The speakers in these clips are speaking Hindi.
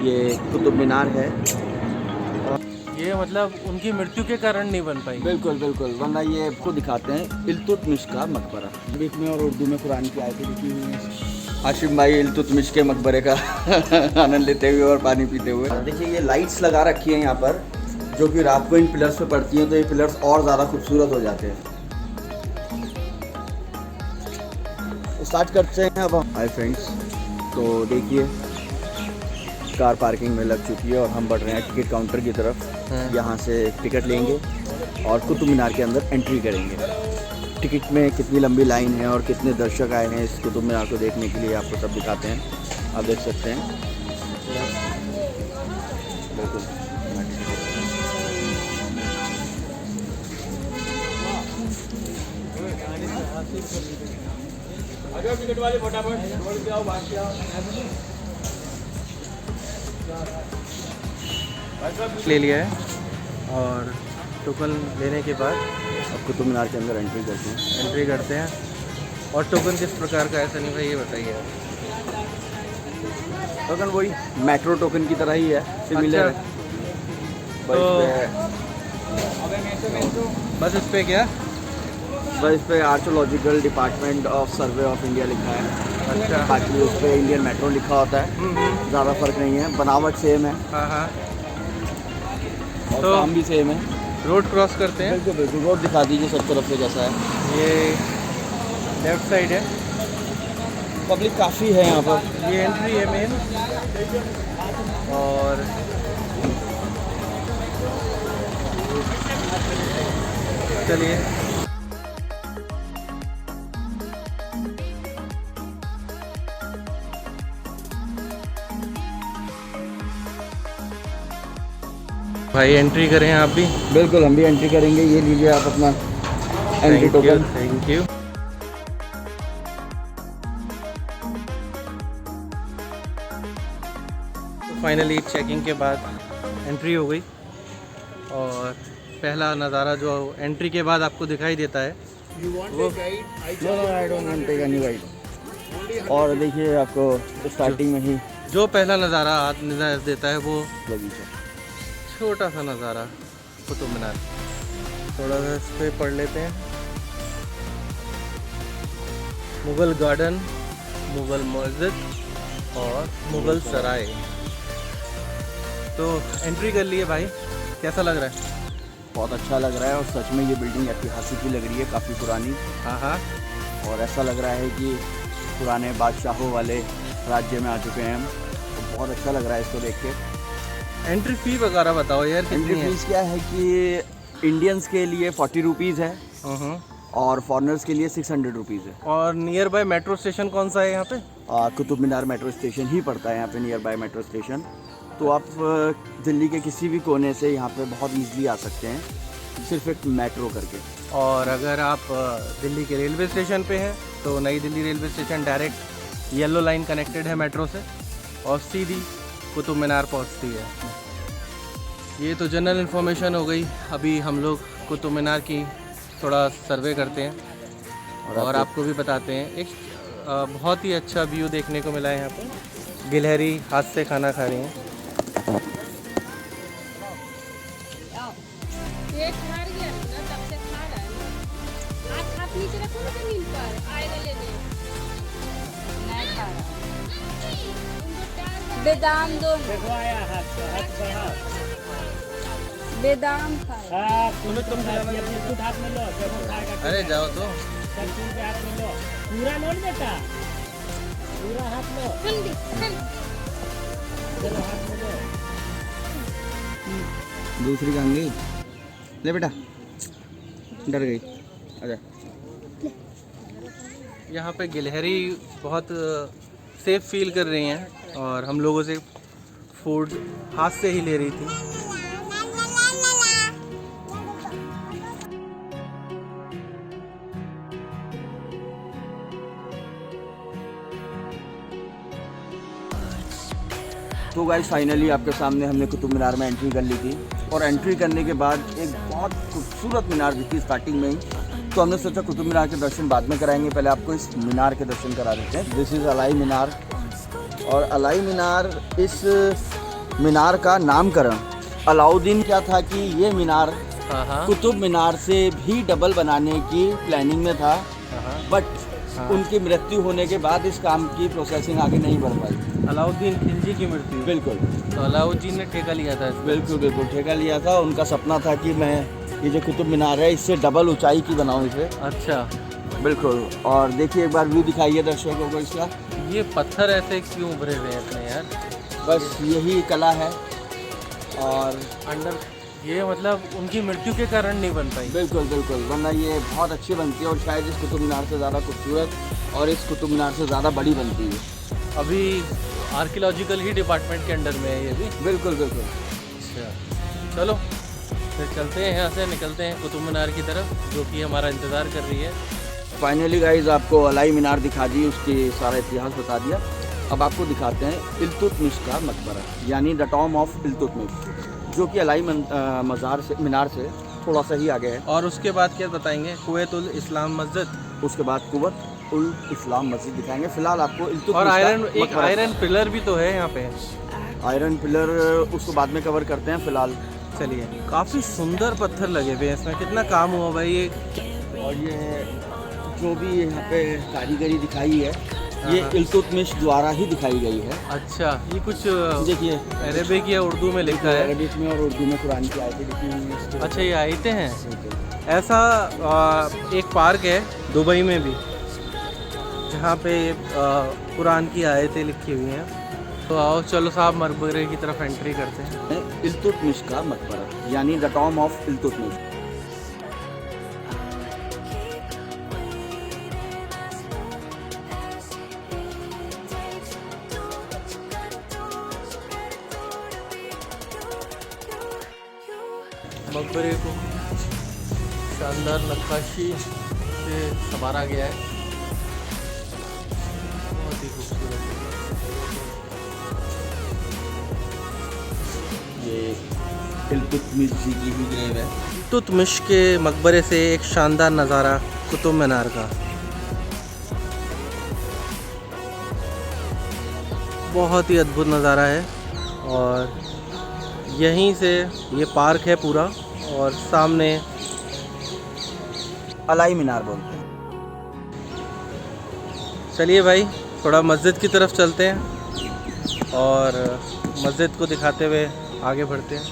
ये कुतुब मीनार है। ये मतलब उनकी मृत्यु के कारण नहीं बन पाई। बिल्कुल बिल्कुल, वरना ये आपको दिखाते हैं इल्तुतमिश का मकबरा। अरबिक में और उर्दू में कुरान की आयतें लिखी हुई हैं। हाशिम भाई इल्तुतमिश के मकबरे का आनंद लेते हुए और पानी पीते हुए। देखिए ये लाइट्स लगा रखी हैं यहाँ पर, जो कि रात को इन पिलर्स पे पड़ती हैं तो ये पिलर्स और ज़्यादा खूबसूरत हो जाते हैं। स्टार्ट करते हैं अब हम। हाय फ्रेंड्स, तो देखिए कार पार्किंग में लग चुकी है और हम बढ़ रहे हैं टिकट काउंटर की तरफ। यहाँ से टिकट लेंगे और कुतुब मीनार के अंदर एंट्री करेंगे। टिकट में कितनी लंबी लाइन है और कितने दर्शक आए हैं इस कुतुब मीनार को देखने के लिए, आपको सब दिखाते हैं। आप देख सकते हैं बिल्कुल। टिकट वाले ले लिया है और टोकन लेने के बाद अब कुतुब मीनार के अंदर एंट्री करते हैं। और टोकन किस प्रकार का है सनी भाई, ये बताइए। टोकन वही मेट्रो टोकन की तरह ही है, सिमिलर है। बस इस पे क्या, बस इस पे archaeological department of survey of India लिखा है। अच्छा। बाकी उस पर इंडियन मेट्रो लिखा होता है। ज़्यादा फर्क नहीं है, बनावट सेम है। हाँ हाँ। और तो काम भी सेम है। रोड क्रॉस करते हैं। बिल्कुल बिल्कुल, रोड दिखा दीजिए सब तरफ से कैसा है। ये लेफ्ट साइड है, पब्लिक काफ़ी है यहाँ पर। ये एंट्री है मेन। और चलिए भाई एंट्री करें आप भी। बिल्कुल, हम भी एंट्री करेंगे। ये लीजिए आप अपना एंट्री टोकन। Thank you. तो फाइनली चेकिंग के बाद एंट्री हो गई और पहला नज़ारा जो एंट्री के बाद आपको दिखाई देता है वो और देखिए आपको स्टार्टिंग में ही जो पहला नज़ारा नज़र देता है वो बगीचा। छोटा सा नज़ारा कुतुब मीनार। थोड़ा सा इस पे पढ़ लेते हैं। मुग़ल गार्डन, मुग़ल मस्जिद और मुग़ल सराय। तो एंट्री कर लिए भाई, कैसा लग रहा है? बहुत अच्छा लग रहा है और सच में ये बिल्डिंग ऐतिहासिक ही लग रही है, काफ़ी पुरानी। हाँ हाँ। और ऐसा लग रहा है कि पुराने बादशाहों वाले राज्य में आ चुके हैं हम। तो बहुत अच्छा लग रहा है इसको देख के। एंट्री फ़ी वगैरह बताओ यार, एंट्री कितनी है? फीस क्या है कि इंडियंस के लिए 40 रुपीज़ है और फॉरेनर्स के लिए 600 रुपीज़ है। और नियर बाय मेट्रो स्टेशन कौन सा है यहाँ पे? कुतुब मीनार मेट्रो स्टेशन ही पड़ता है यहाँ पे, नियर बाय मेट्रो स्टेशन। तो आप दिल्ली के किसी भी कोने से यहाँ पे बहुत ईजिली आ सकते हैं, सिर्फ एक मेट्रो करके। और अगर आप दिल्ली के रेलवे स्टेशन पे हैं तो नई Delhi railway station direct yellow line connected है मेट्रो से और सीधी कुतुब मीनार पहुँचती है। ये तो जनरल इन्फॉर्मेशन हो गई। अभी हम लोग कुतुब मीनार की थोड़ा सर्वे करते हैं और आपको भी बताते हैं। एक बहुत ही अच्छा व्यू देखने को मिला है यहाँ पर। गिलहरी हाथ से खाना खा रही हैं। बेदाम दो, बेदाम अरे जाओ तो। पूरा लो बेटा, पूरा हाथ लो, हाथ लो। दूसरी कहाँ गई? ले बेटा, डर गई। अच्छा, यहाँ पे गिलहरी बहुत सेफ फील कर रही हैं और हम लोगों से फूड हाथ से ही ले रही थी। तो गाइस फाइनली आपके सामने हमने कुतुब मीनार में एंट्री कर ली थी और एंट्री करने के बाद एक बहुत खूबसूरत मीनार दिखी स्टार्टिंग में ही। तो हमने सोचा कुतुब मीनार के दर्शन बाद में कराएंगे, पहले आपको इस मीनार के दर्शन करा देते हैं। दिस इज़ अलाई मीनार और अलाई मीनार इस मीनार का नामकरण अलाउद्दीन क्या था कि ये मीनार हाँ हाँ कुतुब मीनार से भी डबल बनाने की प्लानिंग में था, हाँ। बट उनकी मृत्यु होने के बाद इस काम की प्रोसेसिंग आगे नहीं बढ़ पाई। अलाउद्दीन खिलजी की मृत्यु। बिल्कुल तो अलाउद्दीन ने ठेका लिया था इसका। बिल्कुल बिल्कुल ठेका लिया था। उनका सपना था कि मैं ये जो कुतुब मीनार है इससे डबल ऊंचाई की बनाऊं इसे। अच्छा, बिल्कुल। और देखिए एक बार व्यू दिखाइए दर्शकों को इसका। ये पत्थर ऐसे क्यों उभरे हुए हैं इतने यार? बस यही कला है। और अंडर ये मतलब उनकी मृत्यु के कारण नहीं बन पाई। बिल्कुल बिल्कुल, वरना ये बहुत अच्छी बनती है और शायद इस कुतुब मीनार से ज़्यादा खूबसूरत और इस कुतुब मीनार से ज़्यादा बड़ी बनती है। अभी आर्कियोलॉजिकल ही डिपार्टमेंट के अंडर में है ये भी। बिल्कुल बिल्कुल। अच्छा, चलो फिर चलते हैं, यहाँ से निकलते हैं कुतुब मीनार की तरफ, जो कि हमारा इंतज़ार कर रही है। फाइनली गाइज आपको अलाई मीनार दिखा दी, उसकी सारा इतिहास बता दिया। अब आपको दिखाते हैं इल्तुतमिश का मकबरा, यानी द टॉम ऑफ इल्तुतमिश, जो कि अलाई मज़ार से मीनार से थोड़ा सा ही आगे है। और उसके बाद क्या बताएंगे? कुवैतुल इस्लाम मस्जिद, उसके बाद कुव्वत उल इस्लाम मस्जिद दिखाएंगे। फिलहाल आपको इल्तुतमिश और का एक मकबरा- आयरन पिलर भी तो है यहाँ पे। आयरन पिलर उसको बाद में कवर करते हैं। फिलहाल चलिए, काफ़ी सुंदर पत्थर लगे हुए हैं इसमें, कितना काम हुआ भाई ये। और ये जो भी यहाँ पे कारीगरी दिखाई है ये हाँ। इल्तुतमिश द्वारा ही दिखाई गई है। अच्छा, ये कुछ देखिए अरेबिक या उर्दू में लिखा है। अरबिक में और उर्दू में कुरान की आयतें लिखी हुई हैं इसके। अच्छा, ये आयतें हैं। बिल्कुल। ऐसा एक पार्क है दुबई में भी, जहाँ पे कुरान की आयतें लिखी हुई हैं। तो आओ चलो साहब मकबरे की तरफ एंट्री करते हैं। इल्तुतमिश का मकबरा, यानी द टॉम ऑफ इल्तुतमिश। मकबरे को शानदार नक्काशी से संवारा गया है, बहुत ही खूबसूरत है। ये इल्तुतमिश जी की ही ग्रेव है। इल्तुतमिश के मकबरे से एक शानदार नज़ारा कुतुब मीनार का। बहुत ही अद्भुत नज़ारा है। और यहीं से ये पार्क है पूरा, और सामने अलाई मीनार बोलते हैं। चलिए भाई थोड़ा मस्जिद की तरफ चलते हैं और मस्जिद को दिखाते हुए आगे बढ़ते हैं।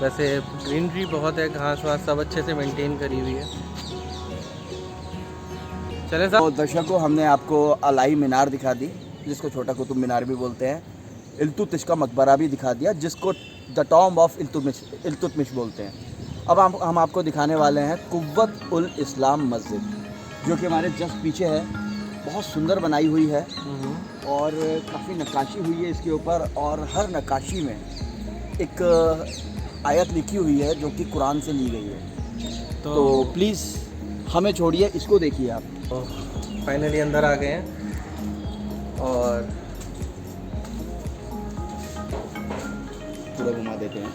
वैसे ग्रीनरी बहुत है, घास वास सब अच्छे से मेंटेन करी हुई है। चले तो साहब। दर्शकों, हमने आपको अलाई मीनार दिखा दी, जिसको छोटा कुतुब मीनार भी बोलते हैं। इल्तुतमिश का मकबरा भी दिखा दिया, जिसको द टॉम ऑफ इल्तुतमिश बोलते हैं। अब हम आपको दिखाने वाले हैं कुव्वत उल इस्लाम मस्जिद, जो कि हमारे जस्ट पीछे है। बहुत सुंदर बनाई हुई है और काफ़ी नक्काशी हुई है इसके ऊपर, और हर नक्काशी में एक आयत लिखी हुई है जो कि कुरान से ली गई है। तो प्लीज़ हमें छोड़िए, इसको देखिए आप। फाइनली अंदर आ गए हैं और पूरा घुमा देते हैं।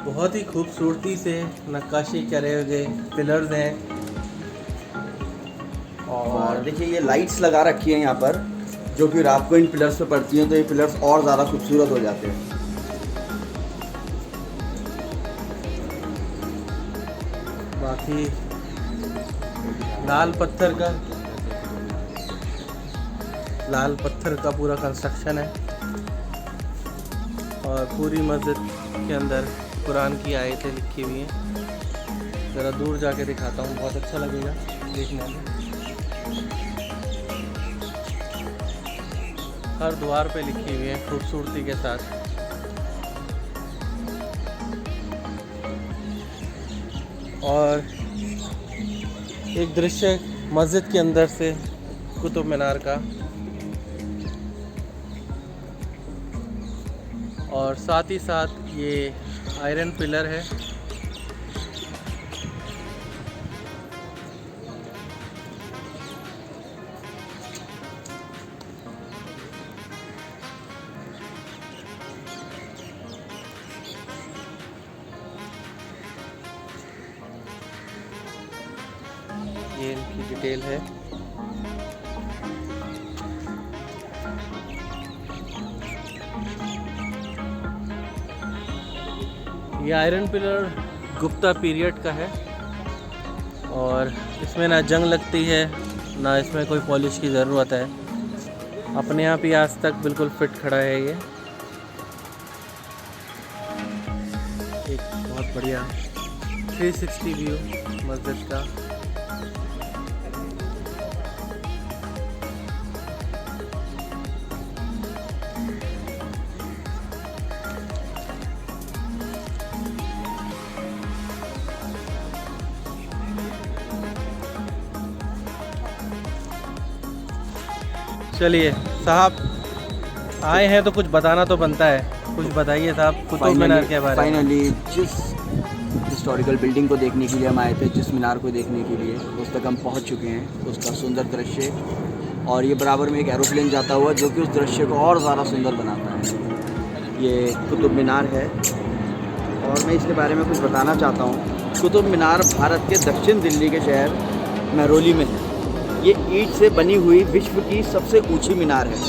बहुत ही खूबसूरती से नक्काशी करे हुए पिलर्स हैं। और देखिए ये लाइट्स लगा रखी हैं यहाँ पर, जो कि रात को इन पिलर्स पे पड़ती हैं, तो ये पिलर्स और ज़्यादा खूबसूरत हो जाते हैं। बाकी लाल पत्थर का पूरा कंस्ट्रक्शन है, और पूरी मस्जिद के अंदर कुरान की आयतें लिखी हुई हैं। ज़रा दूर जाके दिखाता हूँ, बहुत अच्छा लगेगा देखने में। हर द्वार पे लिखी हुई है खूबसूरती के साथ। और एक दृश्य मस्जिद के अंदर से कुतुब मीनार का, और साथ ही साथ ये आयरन पिलर है। ये इनकी डिटेल है। ये आयरन पिलर गुप्ता पीरियड का है और इसमें ना जंग लगती है ना इसमें कोई पॉलिश की ज़रूरत है, अपने आप ही आज तक बिल्कुल फिट खड़ा है ये। एक बहुत बढ़िया 360 व्यू मस्जिद का। चलिए साहब, आए हैं तो कुछ बताना तो बनता है, कुछ बताइए साहब कुतुब मीनार के बारे में। फाइनली जिस हिस्टोरिकल बिल्डिंग को देखने के लिए हम आए थे, जिस मीनार को देखने के लिए, उस तक हम पहुंच चुके हैं। उसका सुंदर दृश्य, और ये बराबर में एक एरोप्लेन जाता हुआ जो कि उस दृश्य को और ज़्यादा सुंदर बनाता है। ये कुतुब मीनार है और मैं इसके बारे में कुछ बताना चाहता हूँ। कुतुब मीनार भारत के दक्षिण दिल्ली के शहर महरौली में है। ये ईंट से बनी हुई विश्व की सबसे ऊंची मीनार है।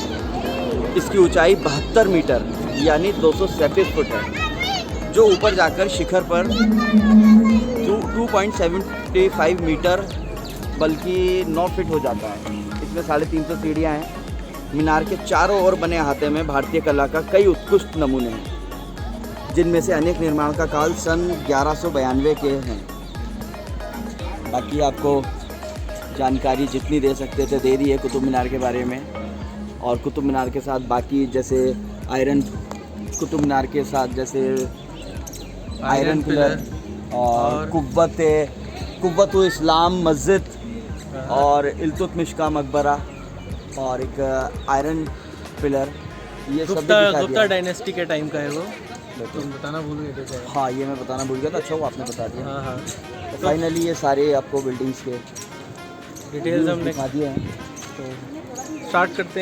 इसकी ऊंचाई 72 मीटर यानी 237 फुट है, जो ऊपर जाकर शिखर पर 2.75 मीटर बल्कि 9 फीट हो जाता है। इसमें 350 सीढ़ियाँ हैं। मीनार के चारों ओर बने अहाते में भारतीय कला का कई उत्कृष्ट नमूने हैं, जिनमें से अनेक निर्माण का काल सन 1192 के हैं। बाकी आपको जानकारी जितनी दे सकते थे दे दी है कुतुब मीनार के बारे में। और कुतुब मीनार के साथ बाकी जैसे कुतुब मीनार के साथ जैसे आयरन पिलर और कुव्वत इस्लाम मस्जिद और इल्तुतमिश का मकबरा और एक आयरन पिलर, ये सब गुप्ता डायनेस्टी के टाइम का है वो। तुम बताना भूल गए थे। हाँ, ये मैं बताना भूल गया था। अच्छा वो आपने बता दिया। हाँ हाँ, तो फाइनली ये सारे आपको बिल्डिंग्स के डिटेल्स हमने दिखा दिए हैं। तो स्टार्ट करते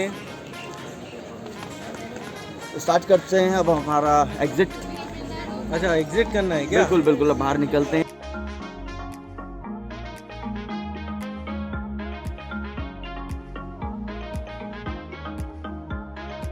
हैं। अब हमारा एग्जिट। अच्छा, एग्जिट करना है क्या? बिल्कुल बिल्कुल, अब बाहर निकलते हैं।